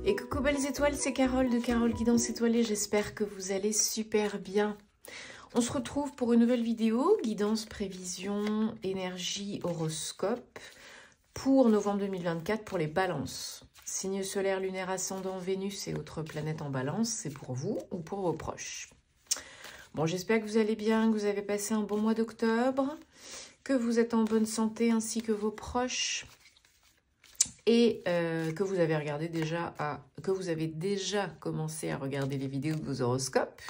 Et coucou belles étoiles, c'est Carole de Carole Guidance Étoilée, j'espère que vous allez super bien. On se retrouve pour une nouvelle vidéo, guidance, prévision, énergie, horoscope, pour novembre 2024 pour les balances. Signe solaire, lunaire, ascendant, Vénus et autres planètes en balance, c'est pour vous ou pour vos proches. Bon, j'espère que vous allez bien, que vous avez passé un bon mois d'octobre, que vous êtes en bonne santé ainsi que vos proches. Et que vous avez déjà commencé à regarder les vidéos de vos horoscopes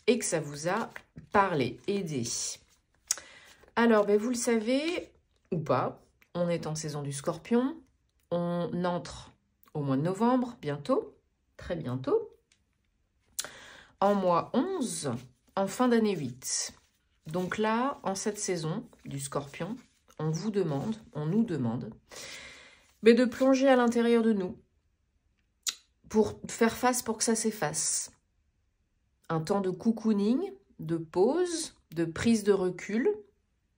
et que ça vous a parlé, aidé. Alors, vous le savez ou pas, on est en saison du Scorpion, on entre au mois de novembre, bientôt, très bientôt, en mois 11, en fin d'année 8. Donc là, en cette saison du Scorpion, on nous demande mais de plonger à l'intérieur de nous pour faire face pour que ça s'efface. Un temps de cocooning, de pause, de prise de recul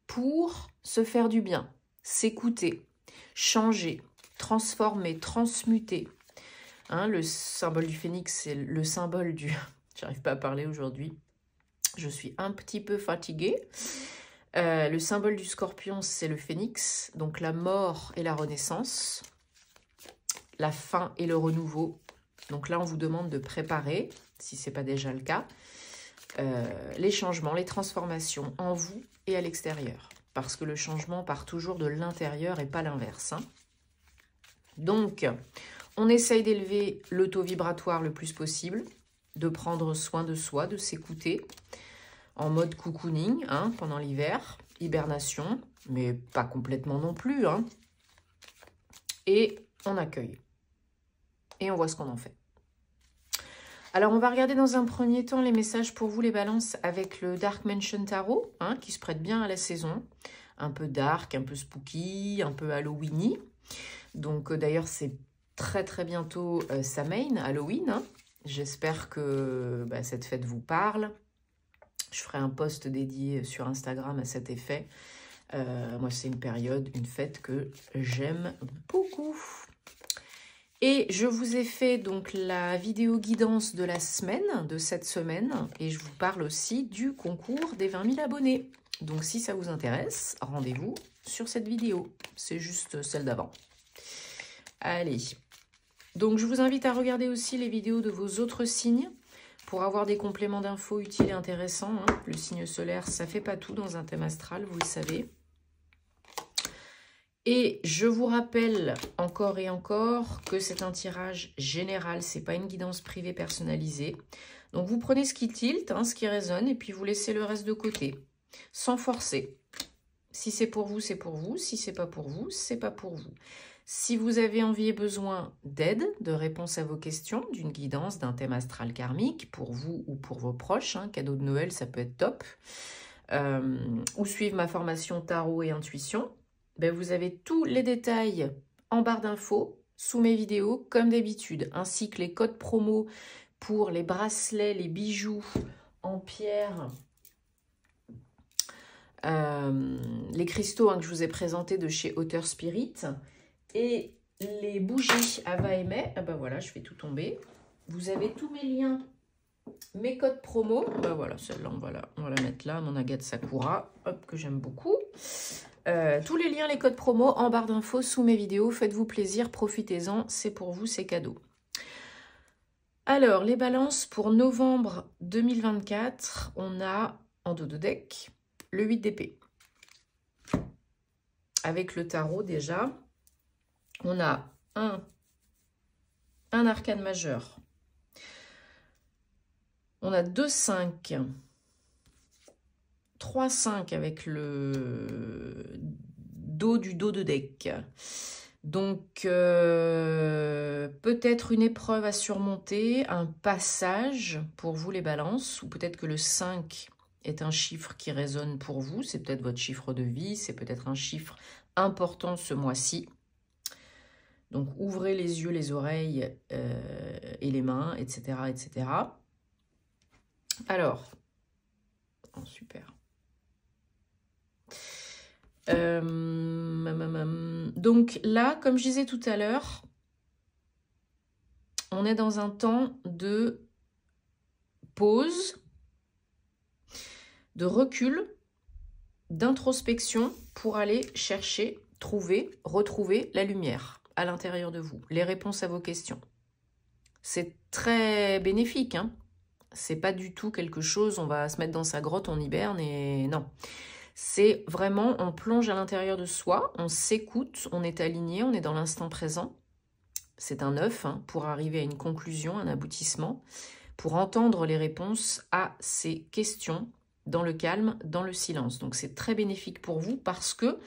pour se faire du bien, s'écouter, changer, transformer, transmuter. Hein, le symbole du phénix, c'est le symbole du... J'arrive pas à parler aujourd'hui. Je suis un petit peu fatiguée. Le symbole du scorpion, c'est le phénix, donc la mort et la renaissance, la fin et le renouveau. Donc là, on vous demande de préparer, si ce n'est pas déjà le cas, les changements, les transformations en vous et à l'extérieur. Parce que le changement part toujours de l'intérieur et pas l'inverse. Hein. Donc, on essaye d'élever le taux vibratoire le plus possible, de prendre soin de soi, de s'écouter, en mode cocooning hein, pendant l'hiver, hibernation, mais pas complètement non plus. Hein. Et on accueille. Et on voit ce qu'on en fait. Alors, on va regarder dans un premier temps les messages pour vous, les balances, avec le Dark Mansion Tarot, hein, qui se prête bien à la saison. Un peu dark, un peu spooky, un peu Halloweeny. Donc, d'ailleurs, c'est très très bientôt Samhain, Halloween. Hein. J'espère que cette fête vous parle. Je ferai un post dédié sur Instagram à cet effet. Moi, c'est une période, une fête que j'aime beaucoup. Et je vous ai fait donc la vidéo guidance de la semaine, de cette semaine. Et je vous parle aussi du concours des 20 000 abonnés. Donc, si ça vous intéresse, rendez-vous sur cette vidéo. C'est juste celle d'avant. Allez. Donc, je vous invite à regarder aussi les vidéos de vos autres signes. Pour avoir des compléments d'infos utiles et intéressants, hein. Le signe solaire, ça ne fait pas tout dans un thème astral, vous le savez. Et je vous rappelle encore et encore que c'est un tirage général, ce n'est pas une guidance privée personnalisée. Donc vous prenez ce qui tilte, hein, ce qui résonne, et puis vous laissez le reste de côté, sans forcer. Si c'est pour vous, c'est pour vous. Si ce n'est pas pour vous, c'est pas pour vous. Si vous avez envie et besoin d'aide, de réponse à vos questions, d'une guidance, d'un thème astral karmique, pour vous ou pour vos proches, hein, cadeau de Noël, ça peut être top, ou suivre ma formation tarot et intuition, vous avez tous les détails en barre d'infos, sous mes vidéos, comme d'habitude, ainsi que les codes promo pour les bracelets, les bijoux en pierre, les cristaux hein, que je vous ai présentés de chez Auteur Spirit, et les bougies Ava et May, voilà, je fais tout tomber. Vous avez tous mes liens, mes codes promo. Voilà, celle-là, on va la mettre là, mon agate Sakura, hop, que j'aime beaucoup. Tous les liens, les codes promo en barre d'infos sous mes vidéos. Faites-vous plaisir, profitez-en, c'est pour vous, c'est cadeau. Alors, les balances pour novembre 2024, on a en dos de deck le 8 d'épée. Avec le tarot déjà. On a un arcane majeur. On a 2 5, 3 5 avec le dos de deck. Donc, peut-être une épreuve à surmonter, un passage pour vous les balances, ou peut-être que le 5 est un chiffre qui résonne pour vous. C'est peut-être votre chiffre de vie, c'est peut-être un chiffre important ce mois-ci. Donc, ouvrez les yeux, les oreilles et les mains, etc. etc. Alors, oh, super. Donc là, comme je disais tout à l'heure, on est dans un temps de pause, de recul, d'introspection pour aller chercher, trouver, retrouver la lumière à l'intérieur de vous, les réponses à vos questions. C'est très bénéfique, hein. C'est pas du tout quelque chose, on va se mettre dans sa grotte, on hiberne et non. C'est vraiment, on plonge à l'intérieur de soi, on s'écoute, on est aligné, on est dans l'instant présent. C'est un œuf hein, pour arriver à une conclusion, un aboutissement, pour entendre les réponses à ces questions dans le calme, dans le silence. Donc c'est très bénéfique pour vous parce que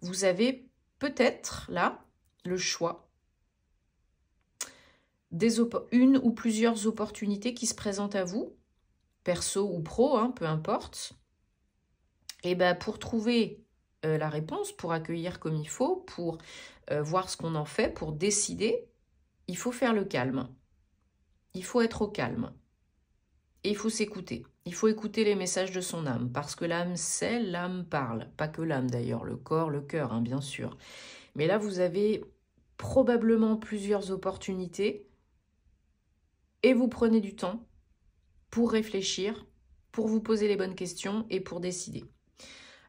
vous avez peut-être là le choix une ou plusieurs opportunités qui se présentent à vous, perso ou pro, hein, peu importe. Et bien pour trouver la réponse, pour accueillir comme il faut, pour voir ce qu'on en fait, pour décider, il faut faire le calme. Il faut être au calme. Et il faut s'écouter. Il faut écouter les messages de son âme, parce que l'âme sait, l'âme parle. Pas que l'âme d'ailleurs, le corps, le cœur, hein, bien sûr. Mais là, vous avez probablement plusieurs opportunités et vous prenez du temps pour réfléchir, pour vous poser les bonnes questions et pour décider.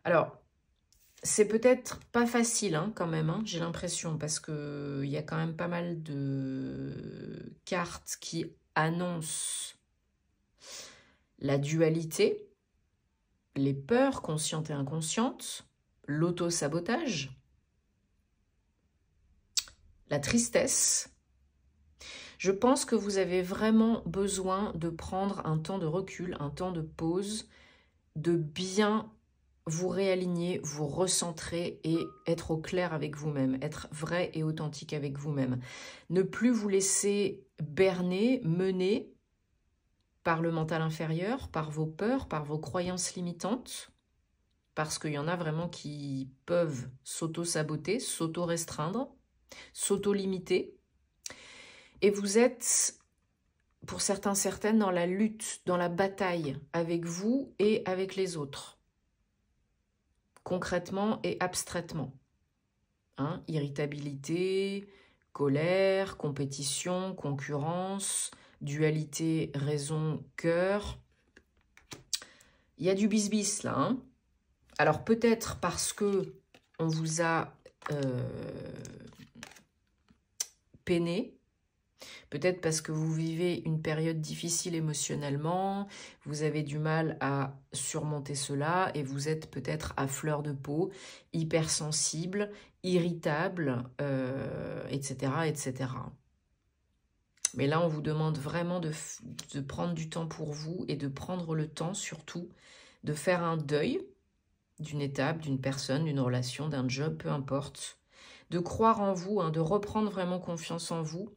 Alors, c'est peut-être pas facile hein, quand même, hein, j'ai l'impression, parce qu'il y a quand même pas mal de cartes qui annoncent la dualité, les peurs conscientes et inconscientes, l'auto-sabotage, la tristesse. Je pense que vous avez vraiment besoin de prendre un temps de recul, un temps de pause, de bien vous réaligner, vous recentrer et être au clair avec vous-même, être vrai et authentique avec vous-même. Ne plus vous laisser berner, mener par le mental inférieur, par vos peurs, par vos croyances limitantes, parce qu'il y en a vraiment qui peuvent s'auto-saboter, s'auto-restreindre, s'auto-limiter. Et vous êtes, pour certains, certaines, dans la lutte, dans la bataille avec vous et avec les autres, concrètement et abstraitement. Hein, irritabilité, colère, compétition, concurrence, dualité, raison, cœur. Il y a du bis-bis là. Hein. Alors peut-être parce que on vous a peiné, peut-être parce que vous vivez une période difficile émotionnellement, vous avez du mal à surmonter cela et vous êtes peut-être à fleur de peau, hypersensible, irritable, etc., etc. Mais là, on vous demande vraiment de prendre du temps pour vous et de prendre le temps, surtout, de faire un deuil d'une étape, d'une personne, d'une relation, d'un job, peu importe. De croire en vous, hein, de reprendre vraiment confiance en vous,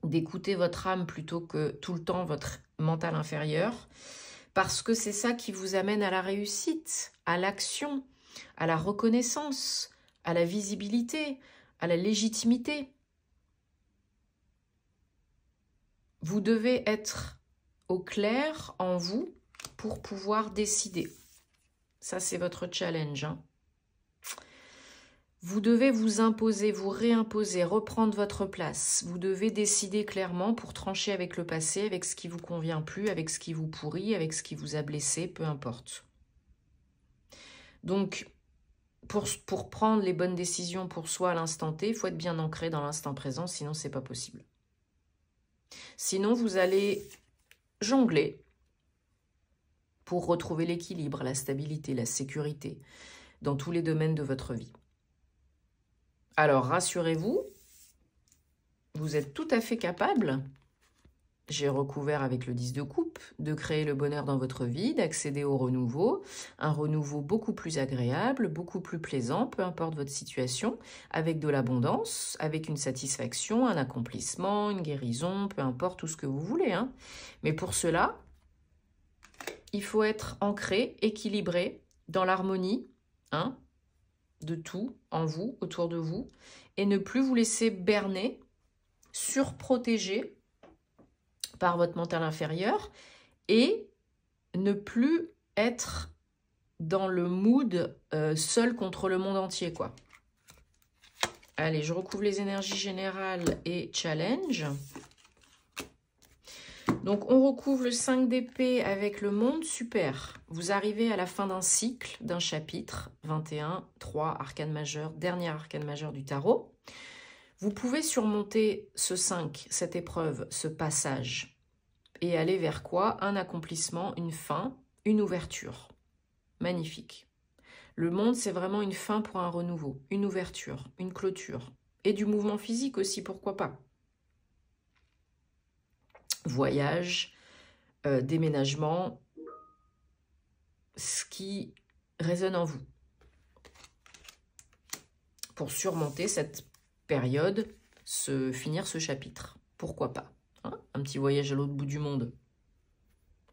d'écouter votre âme plutôt que tout le temps votre mental inférieur, parce que c'est ça qui vous amène à la réussite, à l'action, à la reconnaissance, à la visibilité, à la légitimité. Vous devez être au clair en vous pour pouvoir décider. Ça, c'est votre challenge. Hein. Vous devez vous imposer, vous réimposer, reprendre votre place. Vous devez décider clairement pour trancher avec le passé, avec ce qui vous convient plus, avec ce qui vous pourrit, avec ce qui vous a blessé, peu importe. Donc, pour prendre les bonnes décisions pour soi à l'instant T, il faut être bien ancré dans l'instant présent, sinon c'est pas possible. Sinon, vous allez jongler pour retrouver l'équilibre, la stabilité, la sécurité dans tous les domaines de votre vie. Alors, rassurez-vous, vous êtes tout à fait capable, j'ai recouvert avec le 10 de coupe, de créer le bonheur dans votre vie, d'accéder au renouveau, un renouveau beaucoup plus agréable, beaucoup plus plaisant, peu importe votre situation, avec de l'abondance, avec une satisfaction, un accomplissement, une guérison, peu importe tout ce que vous voulez. Hein. Mais pour cela, il faut être ancré, équilibré, dans l'harmonie, hein, de tout en vous, autour de vous, et ne plus vous laisser berner, surprotéger par votre mental inférieur et ne plus être dans le mood seul contre le monde entier, quoi. Allez, je recouvre les énergies générales et challenge. Donc, on recouvre le 5 d'épée avec le monde. Super. Vous arrivez à la fin d'un cycle, d'un chapitre. 21, 3, arcane majeur, dernier arcane majeur du tarot. Vous pouvez surmonter ce 5, cette épreuve, ce passage. Et aller vers quoi? Un accomplissement, une fin, une ouverture. Magnifique. Le monde, c'est vraiment une fin pour un renouveau, une ouverture, une clôture. Et du mouvement physique aussi, pourquoi pas. Voyage, déménagement, ce qui résonne en vous. Pour surmonter cette période, finir ce chapitre. Pourquoi pas, hein? Un petit voyage à l'autre bout du monde,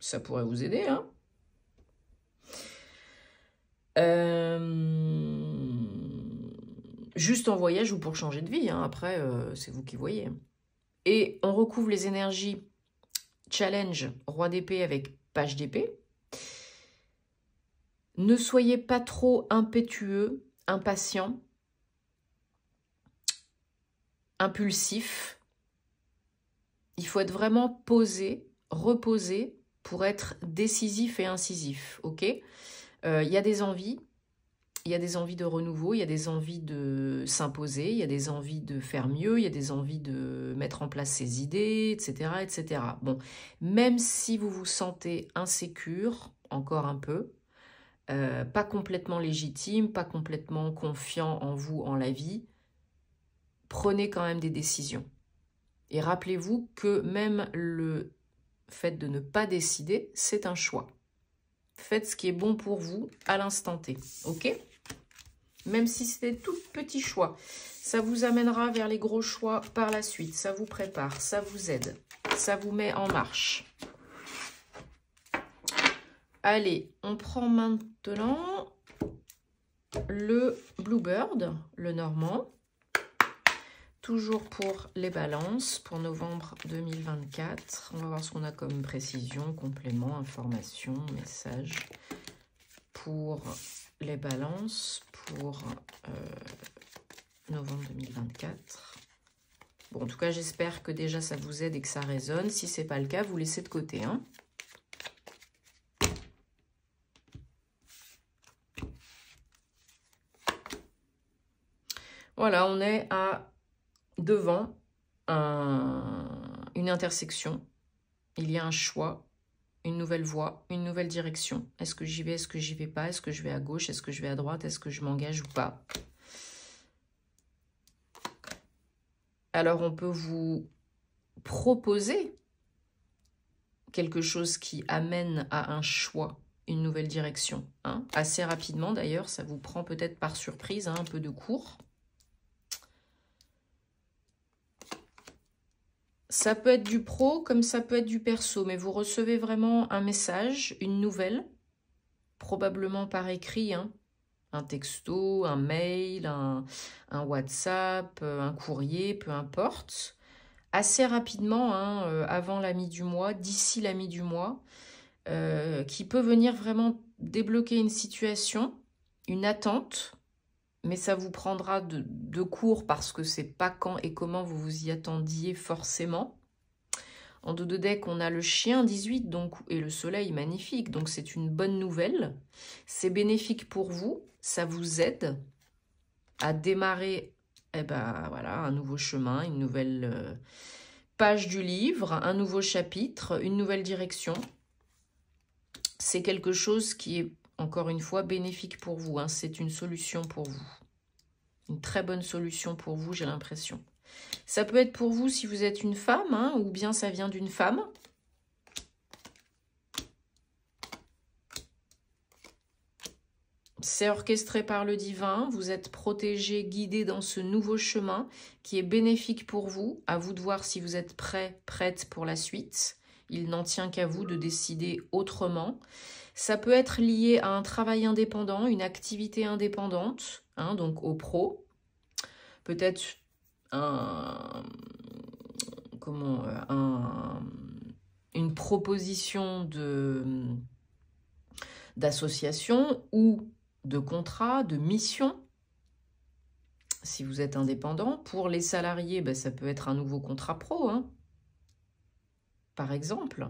ça pourrait vous aider, hein? Juste en voyage ou pour changer de vie, hein. Après, c'est vous qui voyez. Et on recouvre les énergies challenge, roi d'épée avec page d'épée. Ne soyez pas trop impétueux, impatient, impulsif. Il faut être vraiment posé, reposé pour être décisif et incisif, ok? Il y a des envies. Il y a des envies de renouveau, il y a des envies de s'imposer, il y a des envies de faire mieux, il y a des envies de mettre en place ses idées, etc., etc. Bon, même si vous vous sentez insécure, encore un peu, pas complètement légitime, pas complètement confiant en vous, en la vie, prenez quand même des décisions. Et rappelez-vous que même le fait de ne pas décider, c'est un choix. Faites ce qui est bon pour vous à l'instant T, ok ? Même si c'est des tout petits choix, ça vous amènera vers les gros choix par la suite. Ça vous prépare, ça vous aide, ça vous met en marche. Allez, on prend maintenant le Bluebird, le normand. Toujours pour les balances, pour novembre 2024. On va voir ce qu'on a comme précision, complément, information, message pour les balances pour novembre 2024. Bon, en tout cas, j'espère que déjà ça vous aide et que ça résonne. Si ce n'est pas le cas, vous laissez de côté, hein. Voilà, on est devant une intersection. Il y a un choix, une nouvelle voie, une nouvelle direction. Est-ce que j'y vais, est-ce que j'y vais pas? Est-ce que je vais à gauche, est-ce que je vais à droite? Est-ce que je m'engage ou pas? Alors, on peut vous proposer quelque chose qui amène à un choix, une nouvelle direction, hein. Assez rapidement d'ailleurs, ça vous prend peut-être par surprise, hein, un peu de cours. Ça peut être du pro comme ça peut être du perso, mais vous recevez vraiment un message, une nouvelle, probablement par écrit, hein. Un texto, un mail, un WhatsApp, un courrier, peu importe. Assez rapidement, hein, avant la mi du mois, d'ici la mi du mois, qui peut venir vraiment débloquer une situation, une attente, mais ça vous prendra de court parce que c'est pas quand et comment vous vous y attendiez forcément. En dos de deck, on a le chien 18 donc, et le soleil magnifique, donc c'est une bonne nouvelle. C'est bénéfique pour vous, ça vous aide à démarrer voilà, un nouveau chemin, une nouvelle page du livre, un nouveau chapitre, une nouvelle direction. C'est quelque chose qui est, encore une fois, bénéfique pour vous, hein. C'est une solution pour vous. Une très bonne solution pour vous, j'ai l'impression. Ça peut être pour vous si vous êtes une femme, hein, ou bien ça vient d'une femme. C'est orchestré par le divin. Vous êtes protégé, guidé dans ce nouveau chemin qui est bénéfique pour vous. À vous de voir si vous êtes prêt, prête pour la suite. Il n'en tient qu'à vous de décider autrement. Ça peut être lié à un travail indépendant, une activité indépendante, hein, donc au pro. Peut-être une proposition d'association ou de contrat, de mission, si vous êtes indépendant. Pour les salariés, ça peut être un nouveau contrat pro, hein. par exemple.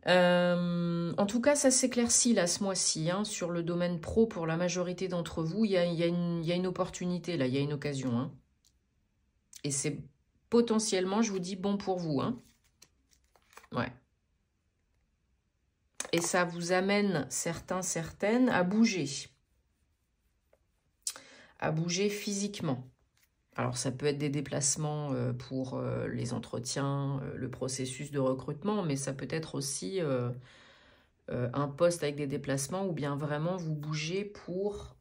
En tout cas, ça s'éclaircit là ce mois-ci, hein, sur le domaine pro pour la majorité d'entre vous. Il y a une opportunité là, il y a une occasion. Hein. Et c'est potentiellement, je vous dis, bon pour vous. Hein. Ouais. Et ça vous amène, certains, certaines, à bouger. À bouger physiquement. Alors, ça peut être des déplacements pour les entretiens, le processus de recrutement, mais ça peut être aussi un poste avec des déplacements ou bien vraiment vous bougez pour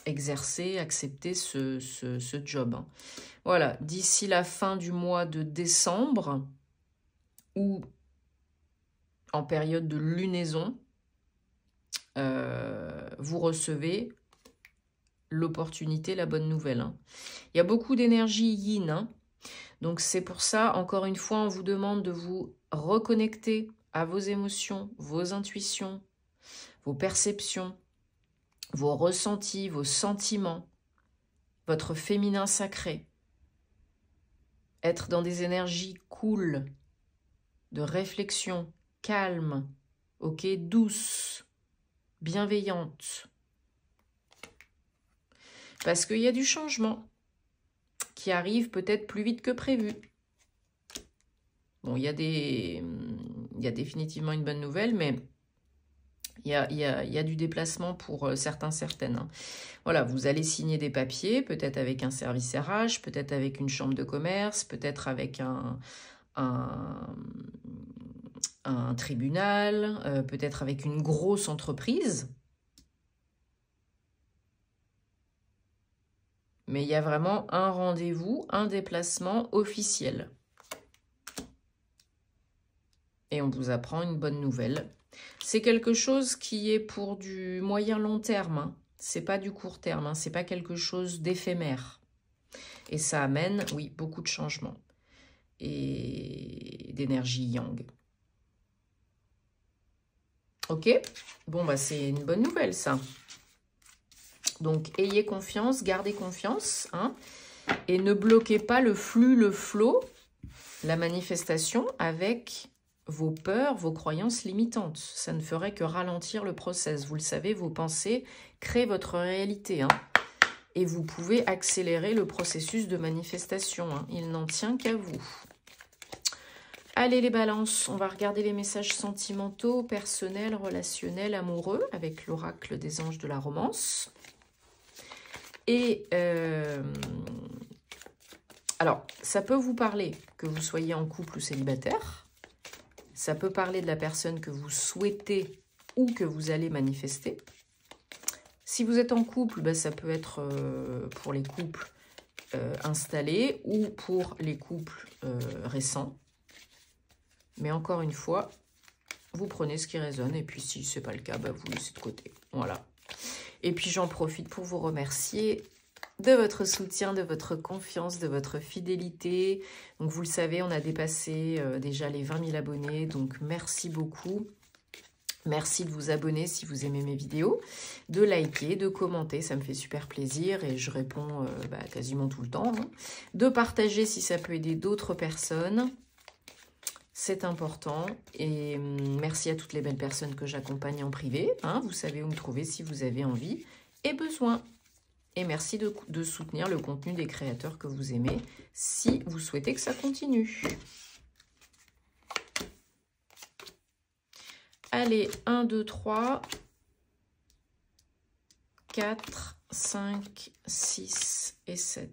exercer, accepter ce job. Hein. Voilà, d'ici la fin du mois de décembre ou en période de lunaison, vous recevez l'opportunité, la bonne nouvelle. Hein. Il y a beaucoup d'énergie yin, hein. Donc c'est pour ça, encore une fois, on vous demande de vous reconnecter à vos émotions, vos intuitions, vos perceptions, vos ressentis, vos sentiments, votre féminin sacré. Être dans des énergies cool, de réflexion, calme, ok, douce, bienveillante. Parce qu'il y a du changement qui arrive peut-être plus vite que prévu. Bon, il y a définitivement une bonne nouvelle, mais il y a du déplacement pour certains, certaines. Hein. Voilà, vous allez signer des papiers, peut-être avec un service RH, peut-être avec une chambre de commerce, peut-être avec un tribunal, peut-être avec une grosse entreprise. Mais il y a vraiment un rendez-vous, un déplacement officiel. Et on vous apprend une bonne nouvelle. C'est quelque chose qui est pour du moyen-long terme. Hein. Ce n'est pas du court terme. Hein. Ce n'est pas quelque chose d'éphémère. Et ça amène, oui, beaucoup de changements. Et d'énergie yang. Ok? Bon, bah c'est une bonne nouvelle, ça. Donc, ayez confiance, gardez confiance, hein, et ne bloquez pas le flux, le flow, la manifestation avec vos peurs, vos croyances limitantes. Ça ne ferait que ralentir le process. Vous le savez, vos pensées créent votre réalité, hein, et vous pouvez accélérer le processus de manifestation. Hein. Il n'en tient qu'à vous. Allez les balances, on va regarder les messages sentimentaux, personnels, relationnels, amoureux, avec l'oracle des anges de la romance. Et alors, ça peut vous parler que vous soyez en couple ou célibataire. Ça peut parler de la personne que vous souhaitez ou que vous allez manifester. Si vous êtes en couple, ben, ça peut être pour les couples installés ou pour les couples récents. Mais encore une fois, vous prenez ce qui résonne. Et puis, si ce n'est pas le cas, ben, vous laissez de côté. Voilà. Et puis, j'en profite pour vous remercier de votre soutien, de votre confiance, de votre fidélité. Donc, vous le savez, on a dépassé déjà les 20 000 abonnés. Donc, merci beaucoup. Merci de vous abonner si vous aimez mes vidéos, de liker, de commenter, ça me fait super plaisir et je réponds quasiment tout le temps. Hein. De partager si ça peut aider d'autres personnes. C'est important et merci à toutes les belles personnes que j'accompagne en privé. Hein, vous savez où me trouver si vous avez envie et besoin. Et merci de soutenir le contenu des créateurs que vous aimez si vous souhaitez que ça continue. Allez, 1, 2, 3, 4, 5, 6 et 7.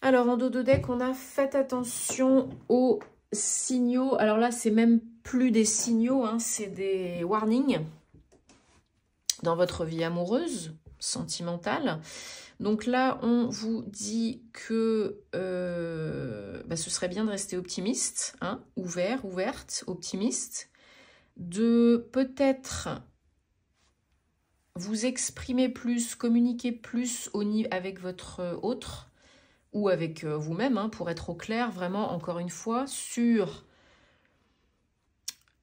Alors, en dos de deck, on a fait attention aux signaux. Alors là, c'est même plus des signaux, hein, c'est des warnings dans votre vie amoureuse, sentimentale. Donc là, on vous dit que ce serait bien de rester optimiste, hein, ouvert, ouverte, optimiste, de peut-être vous exprimer plus, communiquer plus avec votre autre, ou avec vous-même, hein, pour être au clair, vraiment, encore une fois, sur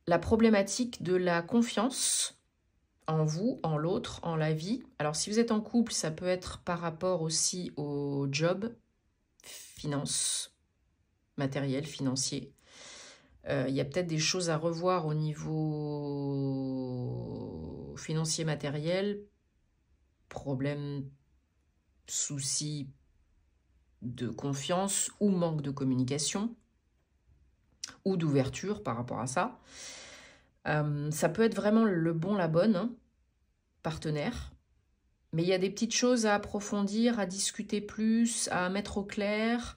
la problématique de la confiance en vous, en l'autre, en la vie. Alors, si vous êtes en couple, ça peut être par rapport aussi au job, finances, matériel, financier. Il y a peut-être des choses à revoir au niveau financier, matériel, problème, soucis de confiance ou manque de communication ou d'ouverture par rapport à ça. Ça peut être vraiment le bon, la bonne, hein, partenaire. Mais il y a des petites choses à approfondir, à discuter plus, à mettre au clair.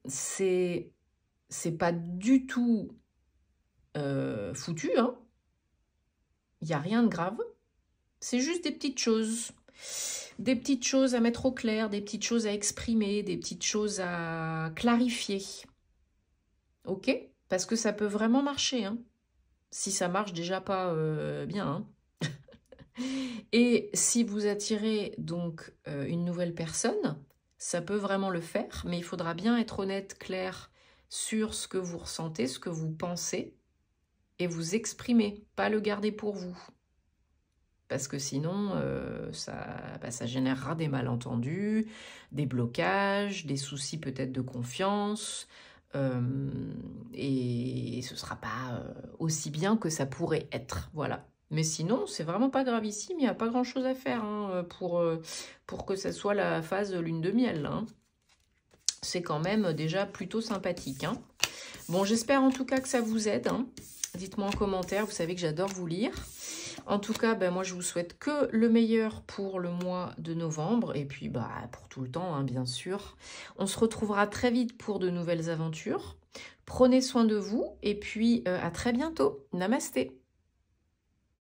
C'est pas du tout foutu, hein. Il n'y a rien de grave. C'est juste des petites choses. Des petites choses à mettre au clair, des petites choses à exprimer, des petites choses à clarifier. Ok? Parce que ça peut vraiment marcher, hein. Si ça marche déjà pas bien, hein. Et si vous attirez donc une nouvelle personne, ça peut vraiment le faire, mais il faudra bien être honnête, clair sur ce que vous ressentez, ce que vous pensez, et vous exprimer, pas le garder pour vous. Parce que sinon, ça générera des malentendus, des blocages, des soucis peut-être de confiance, et ce ne sera pas aussi bien que ça pourrait être, voilà. Mais sinon, c'est vraiment pas gravissime, il n'y a pas grand-chose à faire hein, pour que ça soit la phase lune de miel. Hein. C'est quand même déjà plutôt sympathique. Hein. Bon, j'espère en tout cas que ça vous aide. Hein. Dites-moi en commentaire, vous savez que j'adore vous lire. En tout cas, ben, moi, je vous souhaite que le meilleur pour le mois de novembre. Et puis, pour tout le temps, hein, bien sûr. On se retrouvera très vite pour de nouvelles aventures. Prenez soin de vous. Et puis, à très bientôt. Namasté.